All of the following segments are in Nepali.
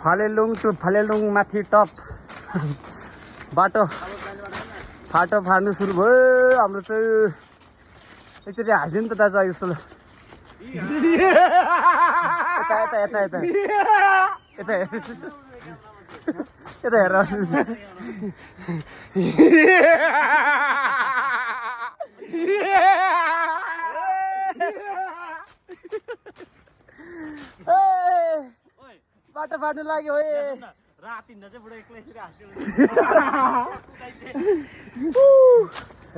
फालेलुङ टु फालेलुङ माथि टप बाटो फाटो फार्नु सुरु भयो हाम्रो चाहिँ यसरी हाँस्यो नि त दाजु जस्तो यता यता यता यता यता यता हेर बाटो फाट्नु लाग्यो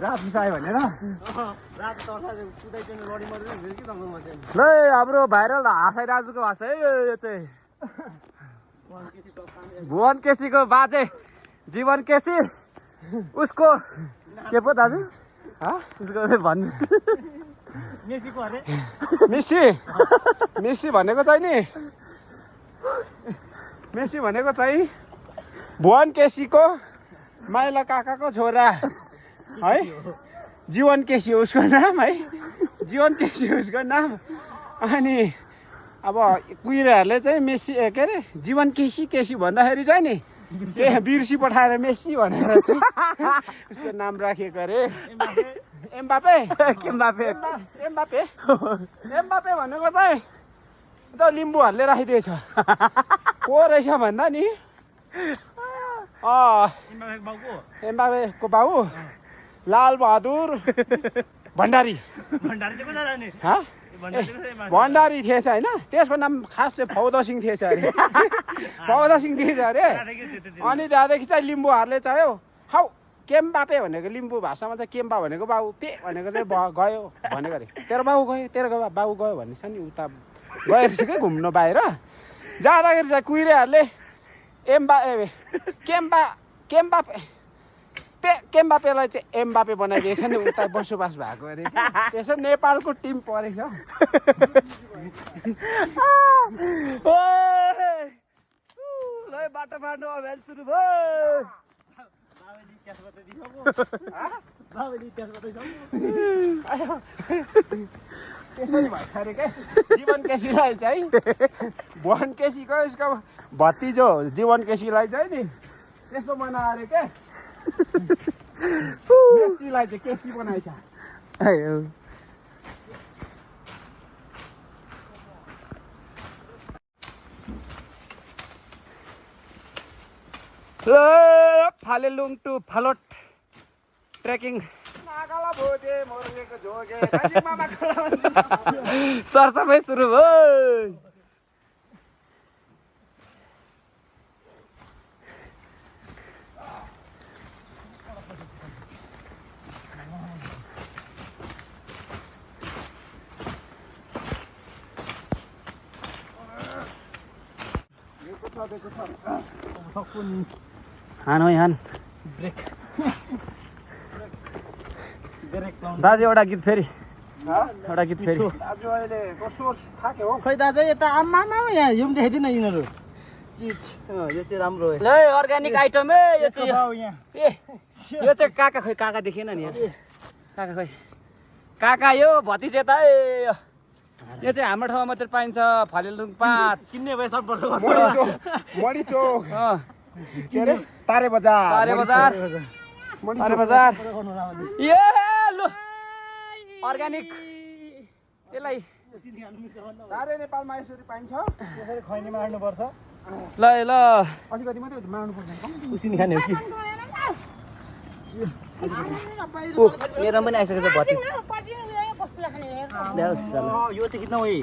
रात बिसायो भनेर ल हाम्रो भाइरल हाँसाइ दाजुको भाषा है यो चाहिँ भुवन केसीको बाजे जीवन केसी उसको के पो दाजु उसको भन्नु मेसी भनेको चाहिँ नि मेसी भनेको चाहिँ भुवन केसीको माइला काकाको छोरा है जीवन केसी उसको नाम है जीवन केसी उसको नाम अनि अब कुहिराहरूले चाहिँ मेसी के अरे जीवन केसी केसी भन्दाखेरि चाहिँ नि बिर्सी पठाएर मेसी भनेर चाहिँ उसको नाम राखेको अरे एम्बापे एम्बापे एम्बापे एम्बापे भनेको चाहिँ त लिम्बूहरूले राखिदिएछ को रहेछ भन्दा नि एम्बापेको बाउ लाल बहादुर भण्डारी भण्डारी थिएछ होइन त्यसको नाम खास चाहिँ फौद सिंह थिएछ अरे फौद सिंह थिएछ अरे अनि त्यहाँदेखि चाहिँ लिम्बूहरूले चाहिँ हौ केम्बापे भनेको लिम्बू भाषामा चाहिँ केम्बा भनेको बाउ पे भनेको चाहिँ गयो भनेको अरे तेरो बाउ गयो तेरो बाउ गयो भन्ने छ नि उता गएर रहेछ क्या घुम्नु बाहिर जाँदाखेरि चाहिँ कुहिरेहरूले केम्बापेलाई चाहिँ एम्बापे बनाइदिएछ नि उता बसोबास भएको अरे त्यसो नेपालको टिम परेछ बाटो बाटो अभियान सुरु भयो त्यसरी भन्छ अरे क्या जीवन केसीलाई चाहिँ भुवन केसीको उसको भतिजो जीवन केसीलाई चाहिँ नि त्यस्तो बनायो अरे क्या मेसीलाई चाहिँ केसी बनाएछ फालेलुङ टु फालोट ट्रेकिङ सरसफाइ सुरु भयो हान है हान ब्रेक दाजु एउटा गीत फेरि एउटा गीत फेरि दाजु अहिले कसो थाक्यो हो खै दाजु यता आम्मामा यहाँ हिउँ देखाइदिन यिनीहरू चिज यो चाहिँ राम्रो हो ल अर्ग्यानिक आइटम है यो चाहिँ यो चाहिँ काका खै काका देखेन नि काका खै काका यो भतिजे त यो चाहिँ हाम्रो ठाउँमा मात्रै पाइन्छ फालेलुङ 5 किन्ने भए सम्पर्क मडी चोक के अरे तारे बजार ए लु अर्ग्यानिक यसलाई सारै नेपालमा यसरी पाइन्छ यसरी खैनी मार्नु पर्छ ल ल अलिकति मात्रै मार्नु पर्छ उसिनी खाने हो कि मेरो पनि आइसकेको छ भति यो चाहिँ कितना वही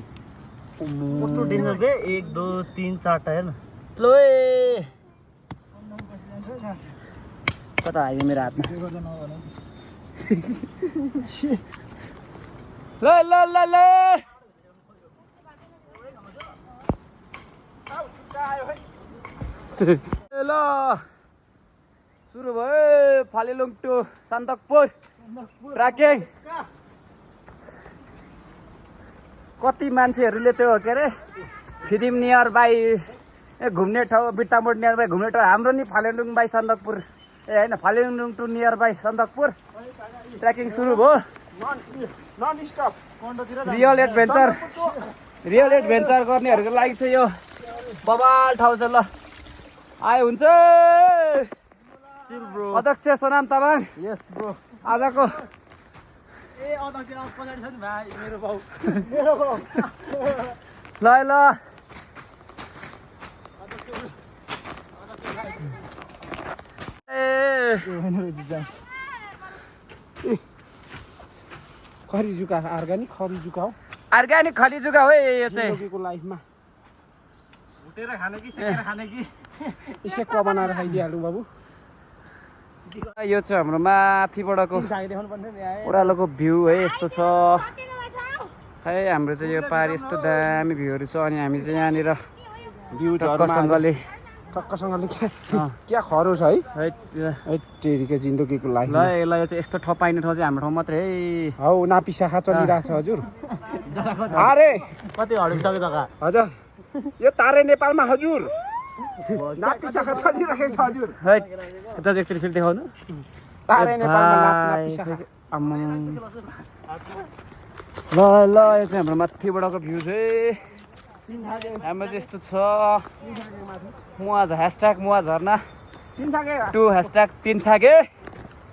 मोटो डेन्जर बे 1 2 3 4 टा हेर्न लो कता आयो मेरो हातमा ल ल ल ल ल सुरु भयो फालेलुङ टु सन्दकपुर ट्र्याकिङ कति मान्छेहरूले त्यो के अरे फिदिम नियर बाई घुम्ने ठाउँ बिट्टामोड नियर बाई घुम्ने ठाउँ हाम्रो नि फालेलुङ बाई सन्दकपुर होइन Phalelung to near by Sandakpur trekking सुरु भयो नन स्टप रियल एडभेन्चर गर्नेहरूको लागि चाहिँ यो बबाल ठाउँ छ ल आए हुन्छ चिल ब्रो अध्यक्ष सोनाम तामाङ यस ब्रो आजको ए अध्यक्ष पछाडि छ नि भाइ मेरो बाउ मेरो बाउ ल ल खरिजुका अर्ग्यानिक खरिजुका हो अर्ग्यानिक खलिजुका हो यो चाहिँ जिन्दगीको लाइफमा भुटेर खाने कि सेकेर खाने कि सेकुवा बनाएर खाइदिइहाल्नु बाबु यो चाहिँ हाम्रो माथिबाटको ओह्रालोको भ्यू है यस्तो छ है हाम्रो चाहिँ यो पार यस्तो दामी भ्यूहरू छ अनि हामी चाहिँ यहाँनिर टक्कसँगले क्या खरो छ है है तेरिको जिन्दगीको लाइफ ल यसलाई चाहिँ यस्तो ठपाइने ठाउँ चाहिँ हाम्रो ठाउँ मात्रै है हौ नापी शाखा चलिरहेछ हजुर अरे कति हडिसक्यो जग्गा हजुर यो तारे नेपालमा हजुर नापी शाखा चलिरहेको छ हजुर है यता चाहिँ एकचोटि फेरि देखाउनु तारे नेपालमा नापी शाखा ल ल यो चाहिँ हाम्रो माथिबाटको भ्यू चाहिँ हाम्रो चाहिँ यस्तो छ मुवा ह्यासट्याग मुवा झर्ना 2 ह्यासट्याग 3 छागे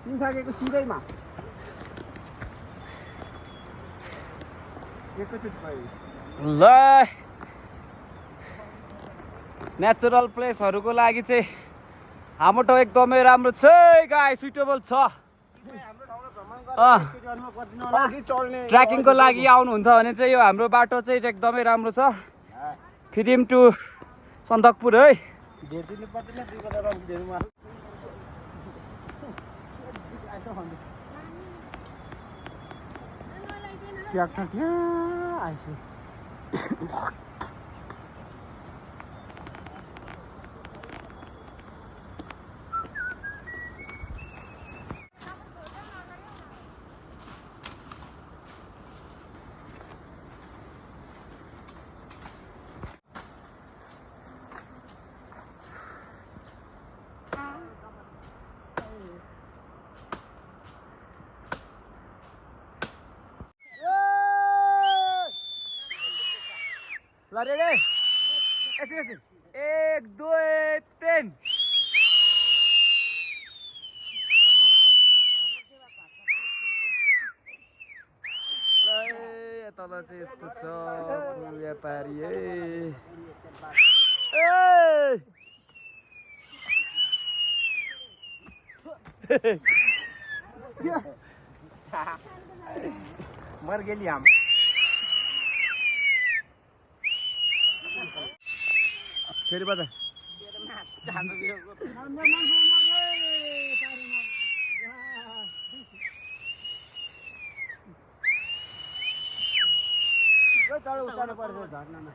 3 छागेको सिधैमा ल नेचुरल प्लेसहरूको लागि चाहिँ हाम्रो ठाउँ एकदमै राम्रो छ गाई सुइटेबल छ ट्रेकिङको लागि आउनुहुन्छ भने चाहिँ यो हाम्रो बाटो चाहिँ एकदमै राम्रो छ फिदिम टु सन्दकपुर है ट्र्याक्टर त्यहाँ आएछ ल रेडी एकछिन 1 2 3 तल चाहिँ यस्तो छ व्यापारी मर गेली हम फेरि बजा उतार्नु पर्छ झर्नामा